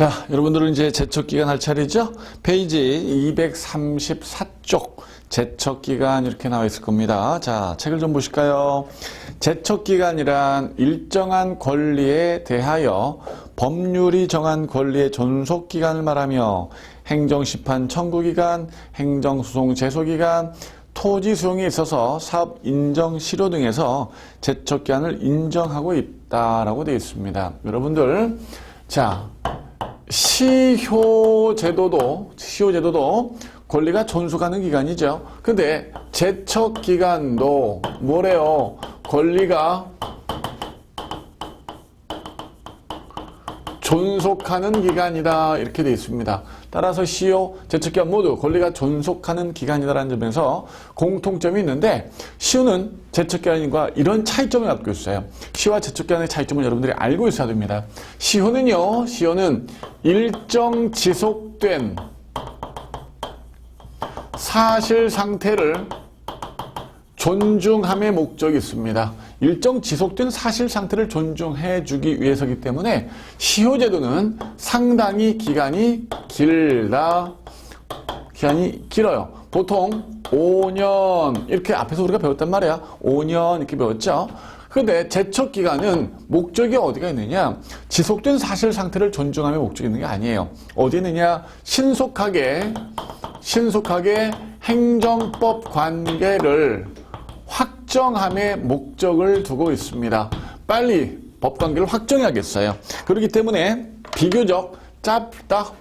자, 여러분들은 이제 제척기간 할 차례죠? 페이지 234쪽 제척기간 이렇게 나와 있을 겁니다. 자, 책을 좀 보실까요? 제척기간이란 일정한 권리에 대하여 법률이 정한 권리의 존속기간을 말하며 행정심판 청구기간, 행정소송 제소기간, 토지 수용에 있어서 사업 인정 실효 등에서 제척기간을 인정하고 있다라고 되어 있습니다. 여러분들, 자, 시효제도도 권리가 존속하는 기간이죠. 근데 제척기간도 뭐래요? 권리가 존속하는 기간이다 이렇게 되어 있습니다. 따라서 시효, 제척기간 모두 권리가 존속하는 기간이다라는 점에서 공통점이 있는데 시효는 제척기간과 이런 차이점을 갖고 있어요. 시효와 제척기간의 차이점을 여러분들이 알고 있어야 됩니다. 시효는 일정 지속된 사실 상태를 존중함의 목적이 있습니다. 일정 지속된 사실 상태를 존중해 주기 위해서이기 때문에 시효제도는 상당히 기간이 길어요. 보통 5년 이렇게 앞에서 우리가 배웠단 말이야. 5년 이렇게 배웠죠. 그런데 제척기간은 목적이 어디가 있느냐? 지속된 사실 상태를 존중함의 목적이 있는 게 아니에요. 어디 있느냐? 신속하게 행정법 관계를 확정함의 목적을 두고 있습니다. 빨리 법관계를 확정해야겠어요. 그렇기 때문에 비교적 짧다.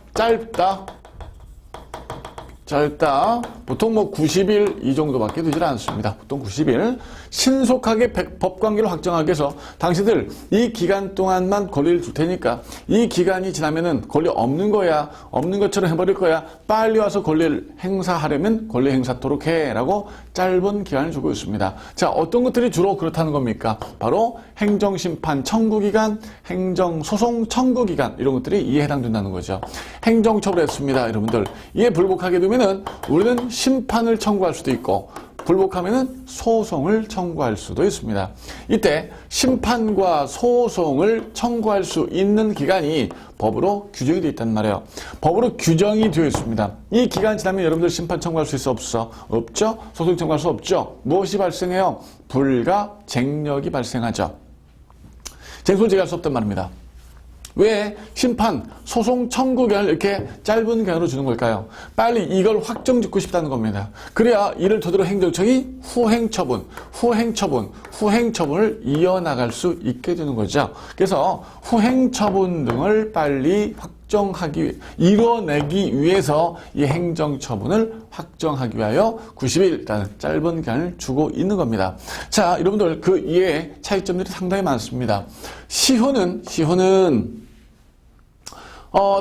보통 90일 이 정도밖에 되질 않습니다. 보통 90일. 신속하게 법관계를 확정하기 위해서 당신들 이 기간 동안만 권리를 줄 테니까 이 기간이 지나면은 권리 없는 거야. 없는 것처럼 해버릴 거야. 빨리 와서 권리를 행사하려면 권리 행사토록 해. 라고 짧은 기간을 주고 있습니다. 자, 어떤 것들이 주로 그렇다는 겁니까? 바로 행정심판 청구기간, 행정소송 청구기간 이런 것들이 이에 해당된다는 거죠. 행정처벌했습니다. 여러분들. 이에 불복하게 되면 우리는 심판을 청구할 수도 있고 불복하면 소송을 청구할 수도 있습니다. 이때 심판과 소송을 청구할 수 있는 기간이 법으로 규정이 되어 있단 말이에요. 법으로 규정이 되어 있습니다. 이 기간 지나면 여러분들 심판 청구할 수 있어 없어? 없죠? 소송 청구할 수 없죠? 무엇이 발생해요? 불가쟁력이 발생하죠. 쟁소를 제기할 수 없단 말입니다. 왜 심판, 소송 청구 기간을 이렇게 짧은 기간으로 주는 걸까요? 빨리 이걸 확정짓고 싶다는 겁니다. 그래야 이를 토대로 행정청이 후행처분을 이어나갈 수 있게 되는 거죠. 그래서 후행처분 등을 빨리 이뤄내기 위해서 이 행정처분을 확정하기 위하여 90일이라는 짧은 기간을 주고 있는 겁니다. 자, 여러분들 그 이에 차이점들이 상당히 많습니다. 시효는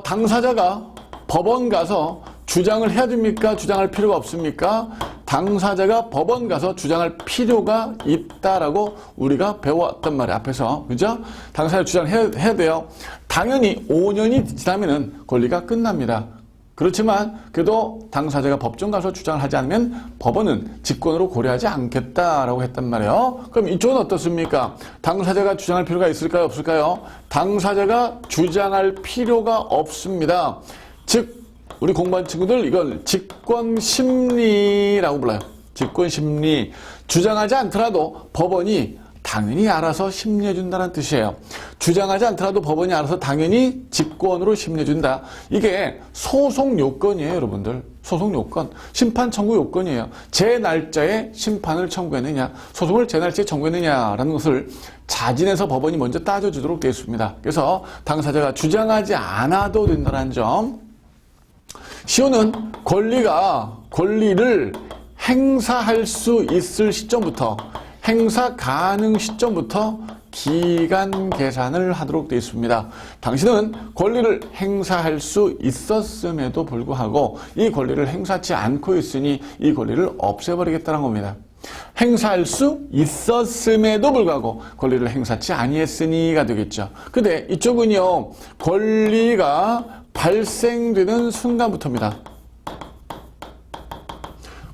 당사자가 법원 가서 주장을 해야 됩니까? 주장할 필요가 없습니까? 당사자가 법원 가서 주장할 필요가 있다라고 우리가 배워왔단 말이에요. 앞에서. 그죠? 당사자 주장해야 돼요. 당연히 5년이 지나면은 권리가 끝납니다. 그렇지만 그래도 당사자가 법정 가서 주장을 하지 않으면 법원은 직권으로 고려하지 않겠다라고 했단 말이에요. 그럼 이쪽은 어떻습니까? 당사자가 주장할 필요가 있을까요? 없을까요? 당사자가 주장할 필요가 없습니다. 즉 우리 공부한 친구들 이걸 직권심리라고 불러요. 직권심리. 주장하지 않더라도 법원이 당연히 알아서 심리해준다는 뜻이에요. 주장하지 않더라도 법원이 알아서 당연히 직권으로 심리해준다. 이게 소송 요건이에요, 여러분들. 소송 요건. 심판 청구 요건이에요. 제 날짜에 심판을 청구했느냐, 소송을 제 날짜에 청구했느냐라는 것을 자진해서 법원이 먼저 따져주도록 되어 있습니다. 그래서 당사자가 주장하지 않아도 된다는 점. 시효는 권리를 행사할 수 있을 시점부터 행사 가능 시점부터 기간 계산을 하도록 되어 있습니다. 당신은 권리를 행사할 수 있었음에도 불구하고 이 권리를 행사하지 않고 있으니 이 권리를 없애버리겠다는 겁니다. 행사할 수 있었음에도 불구하고 권리를 행사하지 아니했으니가 되겠죠. 근데 이쪽은요, 권리가 발생되는 순간부터입니다.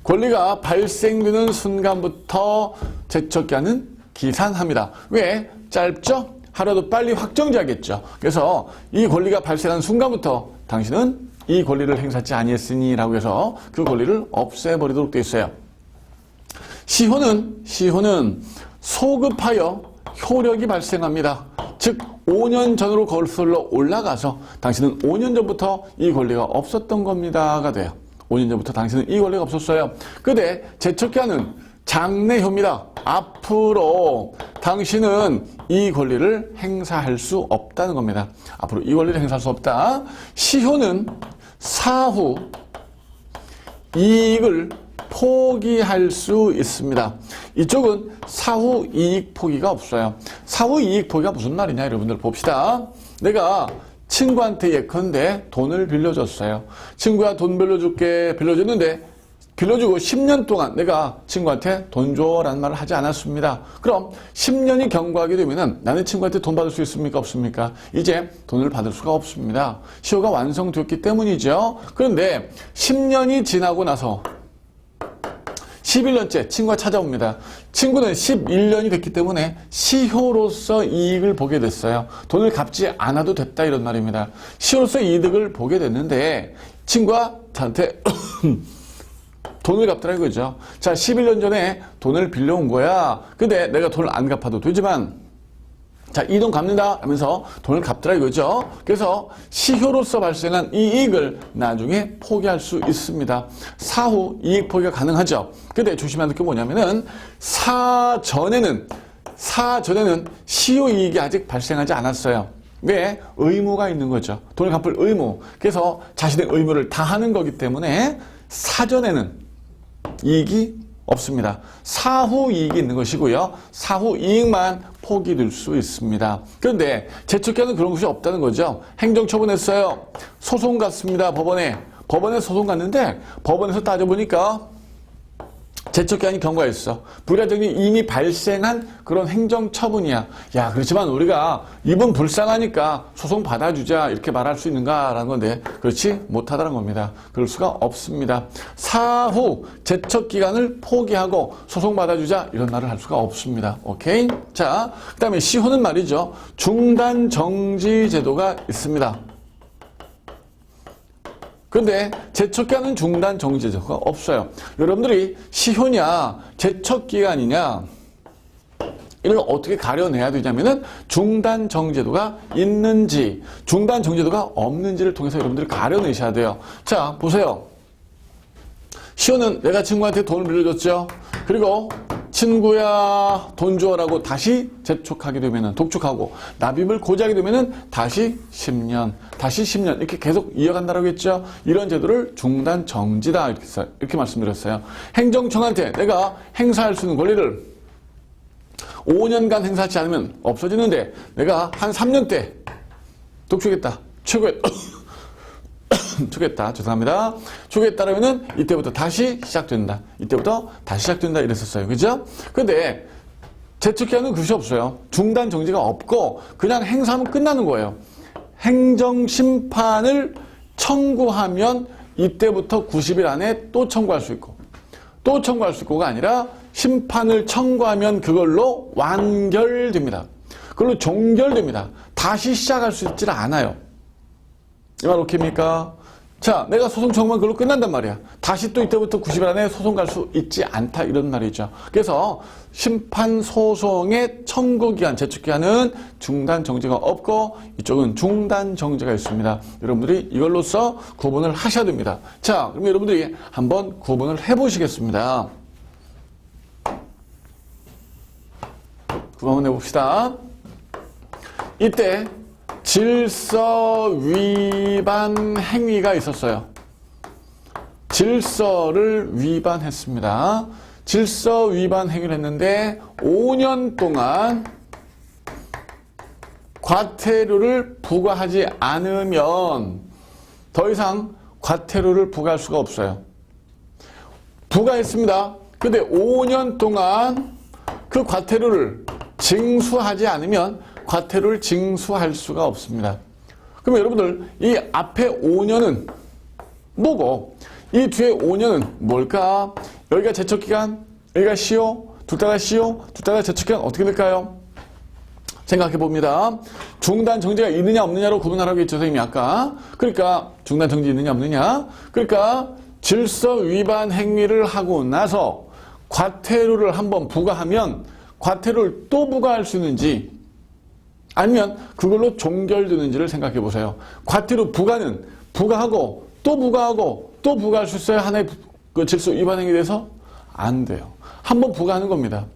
권리가 발생되는 순간부터 제척기간은 기산합니다. 왜? 짧죠? 하루라도 빨리 확정지하겠죠. 그래서 이 권리가 발생한 순간부터 당신은 이 권리를 행사하지 아니했으니 라고 해서 그 권리를 없애버리도록 되어 있어요. 시효는 소급하여 효력이 발생합니다. 즉 5년 전으로 거슬러 올라가서 당신은 5년 전부터 이 권리가 없었던 겁니다가 돼요. 5년 전부터 당신은 이 권리가 없었어요. 근데 재척기한은 장래효입니다. 앞으로 당신은 이 권리를 행사할 수 없다는 겁니다. 앞으로 이 권리를 행사할 수 없다. 시효는 사후 이익을 포기할 수 있습니다. 이쪽은 사후 이익 포기가 없어요. 사후 이익 포기가 무슨 말이냐 여러분들 봅시다. 내가 친구한테 예컨대 돈을 빌려줬어요. 친구야 돈 빌려줬는데 빌려주고 10년 동안 내가 친구한테 돈 줘라는 말을 하지 않았습니다. 그럼 10년이 경과하게 되면은 나는 친구한테 돈 받을 수 있습니까? 없습니까? 이제 돈을 받을 수가 없습니다. 시효가 완성되었기 때문이죠. 그런데 10년이 지나고 나서 11년째 친구가 찾아옵니다. 친구는 11년이 됐기 때문에 시효로서 이익을 보게 됐어요. 돈을 갚지 않아도 됐다 이런 말입니다. 시효로서 이득을 보게 됐는데 친구가 저한테 돈을 갚더라 이거죠. 자, 11년 전에 돈을 빌려온 거야. 근데 내가 돈을 안 갚아도 되지만 자, 이 돈 갚는다 하면서 돈을 갚더라 이거죠. 그래서 시효로서 발생한 이 이익을 나중에 포기할 수 있습니다. 사후 이익 포기가 가능하죠. 근데 조심해야 될 게 뭐냐면은 사전에는 시효 이익이 아직 발생하지 않았어요. 왜? 의무가 있는 거죠. 돈을 갚을 의무. 그래서 자신의 의무를 다하는 거기 때문에 사전에는 이익이 없습니다. 사후 이익이 있는 것이고요. 사후 이익만 포기될 수 있습니다. 그런데 재척기한은 그런 것이 없다는 거죠. 행정처분했어요. 소송 갔습니다. 법원에 소송 갔는데 법원에서 따져보니까 재척기한이 경과했어. 불가증이 이미 발생한 그런 행정처분이야. 야, 그렇지만 우리가 이분 불쌍하니까 소송 받아주자 이렇게 말할 수 있는가라는 건데 그렇지 못하다는 겁니다. 그럴 수가 없습니다. 사후 재척기간을 포기하고 소송 받아주자 이런 말을 할 수가 없습니다. 오케이? 자, 그 다음에 시효는 말이죠. 중단정지 제도가 있습니다. 근데 재척기간은 중단 정지 제도가 없어요. 여러분들이 시효냐 재척기간이냐 이걸 어떻게 가려내야 되냐면은 중단 정제도가 있는지 중단 정제도가 없는지를 통해서 여러분들이 가려내셔야 돼요. 자, 보세요. 시효는 내가 친구한테 돈을 빌려줬죠. 그리고 친구야 돈 줘라고 다시 재촉하게 되면은 독촉하고 납입을 고지하게 되면은 다시 10년 이렇게 계속 이어간다라고 했죠. 이런 제도를 중단 정지다 이렇게 말씀드렸어요. 행정청한테 내가 행사할 수 있는 권리를 5년간 행사하지 않으면 없어지는데 내가 한 3년 때 독촉했다. 초기했다. 죄송합니다. 초기했다라면은 이때부터 다시 시작된다. 이랬었어요. 그죠? 근데 재척기한은 그것이 없어요. 중단 정지가 없고 그냥 행사하면 끝나는 거예요. 행정심판을 청구하면 이때부터 90일 안에 또 청구할 수 있고가 아니라 심판을 청구하면 그걸로 완결됩니다. 그걸로 종결됩니다. 다시 시작할 수 있지는 않아요. 이 말 오케이입니까? 자, 내가 소송 청구하면 그걸로 끝난단 말이야. 다시 또 이때부터 90일 안에 소송 갈 수 있지 않다 이런 말이죠. 그래서 심판 소송의 청구기한, 재촉기한은 중단 정지가 없고 이쪽은 중단 정지가 있습니다. 여러분들이 이걸로써 구분을 하셔야 됩니다. 자, 그럼 여러분들이 한번 구분을 해보시겠습니다. 구분 한번 해봅시다. 이때 질서 위반 행위가 있었어요. 질서를 위반했습니다. 질서 위반 행위를 했는데 5년 동안 과태료를 부과하지 않으면 더 이상 과태료를 부과할 수가 없어요. 부과했습니다. 근데 5년 동안 그 과태료를 징수하지 않으면 과태료를 징수할 수가 없습니다. 그럼 여러분들 이 앞에 5년은 뭐고 이 뒤에 5년은 뭘까? 여기가 재척기간, 여기가 시효, 둘 다가 시효, 둘 다가 재척기간 어떻게 될까요? 생각해 봅니다. 중단 정지가 있느냐 없느냐로 구분하라고 했죠, 선생님이 아까. 그러니까 중단 정지 있느냐 없느냐. 그러니까 질서 위반 행위를 하고 나서 과태료를 한번 부과하면 과태료를 또 부과할 수 있는지 아니면 그걸로 종결되는지를 생각해 보세요. 과태료 부과는 부과하고 또 부과하고 또 부과할 수 있어요? 하나의 그 질서 위반 행위에 대해서? 안 돼요. 한번 부과하는 겁니다.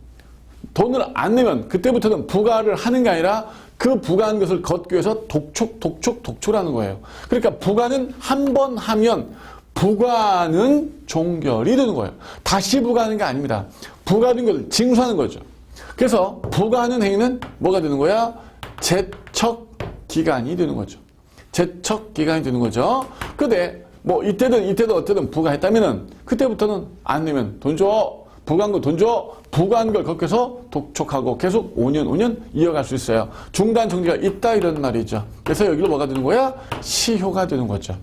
돈을 안 내면 그때부터는 부과를 하는 게 아니라 그 부과한 것을 걷기 위해서 독촉하는 거예요. 그러니까 부과는 한 번 하면 부과는 종결이 되는 거예요. 다시 부과하는 게 아닙니다. 부과된 것을 징수하는 거죠. 그래서 부과하는 행위는 뭐가 되는 거야? 제척기간이 되는 거죠. 제척기간이 되는 거죠. 근데 뭐 이때든 어쨌든 부과했다면은 그때부터는 안 내면 돈 줘. 부과한 거 돈 줘. 부과한 걸 거쳐서 독촉하고 계속 5년 이어갈 수 있어요. 중단 정지가 있다 이런 말이죠. 그래서 여기로 뭐가 되는 거야? 시효가 되는 거죠.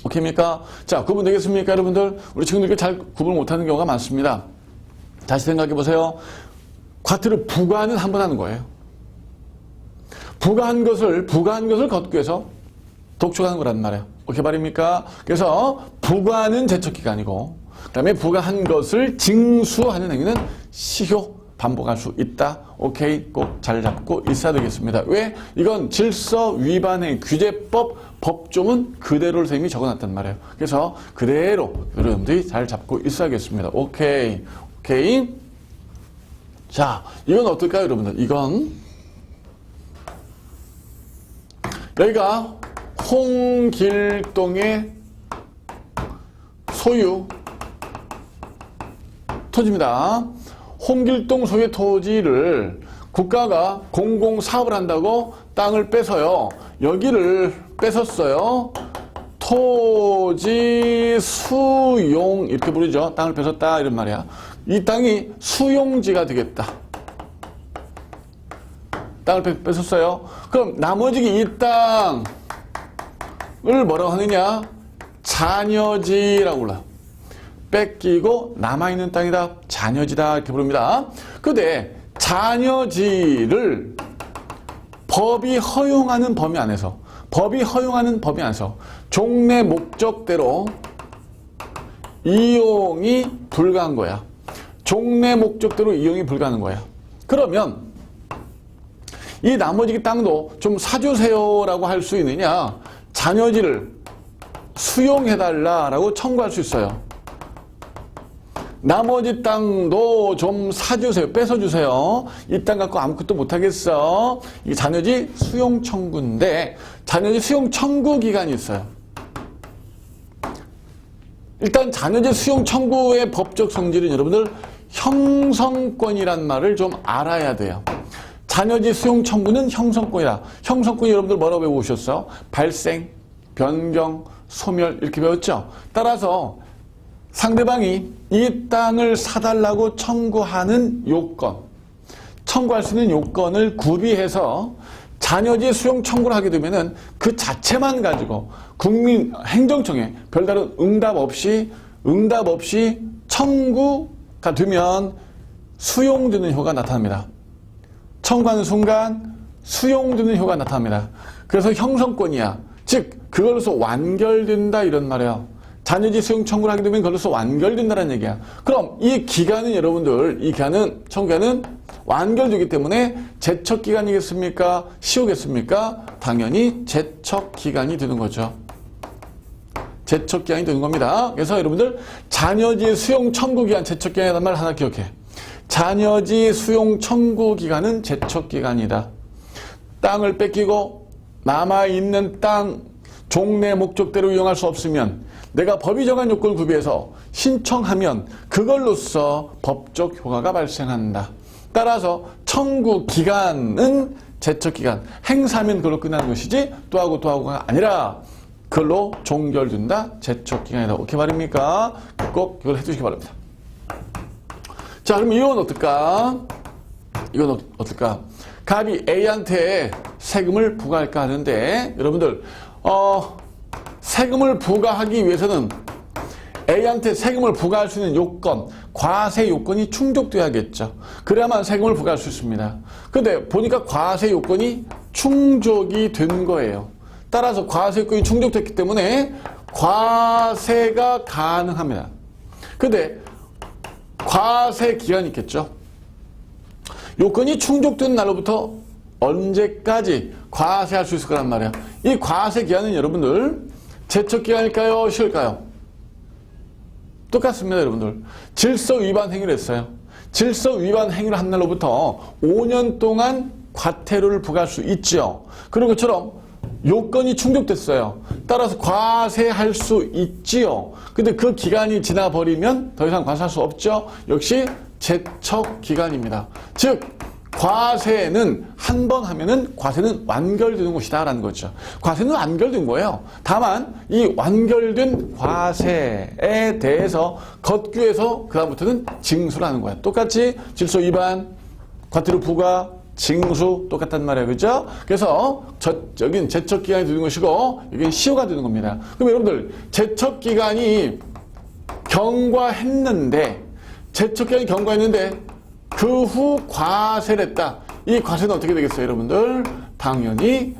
오케이입니까? 자, 구분되겠습니까, 여러분들? 우리 친구들이 잘 구분을 못하는 경우가 많습니다. 다시 생각해 보세요. 과태료 부과는 한 번 하는 거예요. 부과한 것을 걷기 위해서 독촉하는 거란 말이에요. 오케이 말입니까? 그래서 부과는 제척기간이고 그 다음에 부과한 것을 징수하는 행위는 시효 반복할 수 있다. 오케이 꼭 잘 잡고 있어야 되겠습니다. 왜? 이건 질서 위반행 규제법 법조문 그대로를 선생님이 적어놨단 말이에요. 그래서 그대로 여러분들이 잘 잡고 있어야겠습니다. 오케이. 자, 이건 어떨까요, 여러분들? 이건 여기가 홍길동의 소유 토지입니다. 홍길동 소유의 토지를 국가가 공공사업을 한다고 땅을 빼서요. 여기를 뺏었어요. 토지 수용 이렇게 부르죠. 땅을 뺏었다 이런 말이야. 이 땅이 수용지가 되겠다. 땅을 뺏었어요. 그럼 나머지 이 땅을 뭐라고 하느냐? 잔여지라고 불러요. 뺏기고 남아있는 땅이다. 잔여지다 이렇게 부릅니다. 근데 잔여지를 법이 허용하는 범위 안에서 종래 목적대로 이용이 불가한 거야. 종래 목적대로 이용이 불가한 거야. 그러면 이 나머지 땅도 좀 사주세요라고 할 수 있느냐? 잔여지를 수용해달라라고 청구할 수 있어요. 나머지 땅도 좀 사주세요. 뺏어주세요. 이 땅 갖고 아무것도 못하겠어. 이게 잔여지 수용 청구인데 잔여지 수용 청구 기간이 있어요. 일단 잔여지 수용 청구의 법적 성질은 여러분들 형성권이란 말을 좀 알아야 돼요. 잔여지 수용 청구는 형성권이다. 형성권이 여러분들 뭐라고 배우셨어요? 발생, 변경, 소멸 이렇게 배웠죠? 따라서 상대방이 이 땅을 사달라고 청구하는 요건, 청구할 수 있는 요건을 구비해서 잔여지 수용 청구를 하게 되면은 그 자체만 가지고 국민행정청에 별다른 응답 없이 청구가 되면 수용되는 효과가 나타납니다. 청구하는 순간 수용되는 효과가 나타납니다. 그래서 형성권이야. 즉 그걸로서 완결된다 이런 말이에요. 잔여지 수용 청구를 하게 되면 그걸로서 완결된다는 얘기야. 그럼 이 기간은 여러분들, 청구기간은 완결되기 때문에 제척기간이겠습니까? 시효겠습니까? 당연히 제척기간이 되는 거죠. 제척기간이 되는 겁니다. 그래서 여러분들 잔여지 수용 청구기간 제척기간이라는 말 하나 기억해. 잔여지 수용 청구기간은 제척기간이다. 땅을 뺏기고 남아있는 땅 종래 목적대로 이용할 수 없으면 내가 법이 정한 요건을 구비해서 신청하면 그걸로써 법적 효과가 발생한다. 따라서 청구 기간은 제척기간, 행사하면 그걸로 끝나는 것이지 또 하고가 아니라 그걸로 종결된다. 제척기간이다. 오케이 말입니까? 꼭 이걸 해주시기 바랍니다. 자, 그럼 이건 어떨까? 갑이 A한테 세금을 부과할까 하는데 여러분들 세금을 부과하기 위해서는 A한테 세금을 부과할 수 있는 요건, 과세 요건이 충족돼야겠죠. 그래야만 세금을 부과할 수 있습니다. 근데 보니까 과세 요건이 충족이 된 거예요. 따라서 과세 요건이 충족됐기 때문에 과세가 가능합니다. 근데 과세 기간이 있겠죠. 요건이 충족된 날로부터 언제까지 과세할 수 있을 거란 말이에요. 이 과세 기간은 여러분들 제척 기간일까요? 쉬울까요? 똑같습니다, 여러분들. 질서 위반 행위를 했어요. 질서 위반 행위를 한 날로부터 5년 동안 과태료를 부과할 수 있죠. 그런 것처럼 요건이 충족됐어요. 따라서 과세할 수 있지요. 근데 그 기간이 지나버리면 더 이상 과세할 수 없죠. 역시 제척 기간입니다. 즉 과세는 한 번 하면은 과세는 완결되는 것이다라는 거죠. 과세는 완결된 거예요. 다만 이 완결된 과세에 대해서 걷규에서 그다음부터는 징수를 하는 거야. 똑같이 질서 위반, 과태료 부과, 징수 똑같단 말이에요. 그죠? 그래서 여긴 제척 기간이 되는 것이고 여긴 시효가 되는 겁니다. 그럼 여러분들 제척 기간이 경과했는데 그 후 과세를 했다. 이 과세는 어떻게 되겠어요, 여러분들? 당연히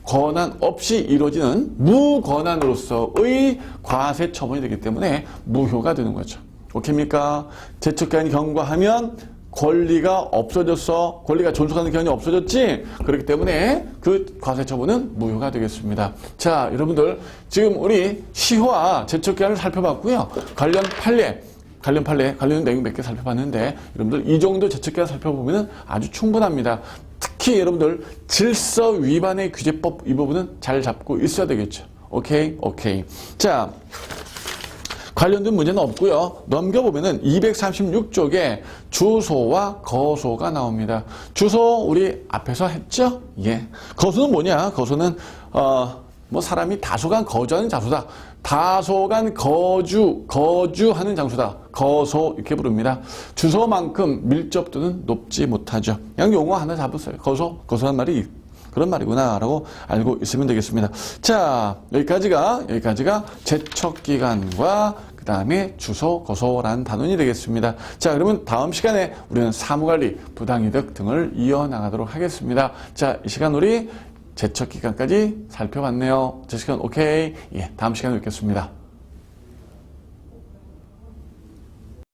권한 없이 이루어지는 무권한으로서의 과세 처분이 되기 때문에 무효가 되는 거죠. 오케이입니까? 제척기한이 경과하면 권리가 없어졌어. 권리가 존속하는 기간이 없어졌지? 그렇기 때문에 그 과세 처분은 무효가 되겠습니다. 자, 여러분들 지금 우리 시효와 제척기한을 살펴봤고요. 관련 내용 몇 개 살펴봤는데 여러분들 이 정도 제척기한 살펴보면 아주 충분합니다. 특히 여러분들 질서 위반의 규제법 이 부분은 잘 잡고 있어야 되겠죠. 오케이. 자, 관련된 문제는 없고요. 넘겨보면은 236쪽에 주소와 거소가 나옵니다. 주소 우리 앞에서 했죠? 예. 거소는 뭐냐? 거소는 사람이 다소간 거주하는 장소다. 다소간 거주하는 장소다. 거소 이렇게 부릅니다. 주소만큼 밀접도는 높지 못하죠. 그냥 용어 하나 잡으세요. 거소란 말이 그런 말이구나 라고 알고 있으면 되겠습니다. 자, 여기까지가 제척기간과 그 다음에 주소, 거소라는 단원이 되겠습니다. 자, 그러면 다음 시간에 우리는 사무관리, 부당이득 등을 이어나가도록 하겠습니다. 자, 이 시간 우리 제척기간까지 살펴봤네요. 제척기간 오케이. 예, 다음 시간에 뵙겠습니다.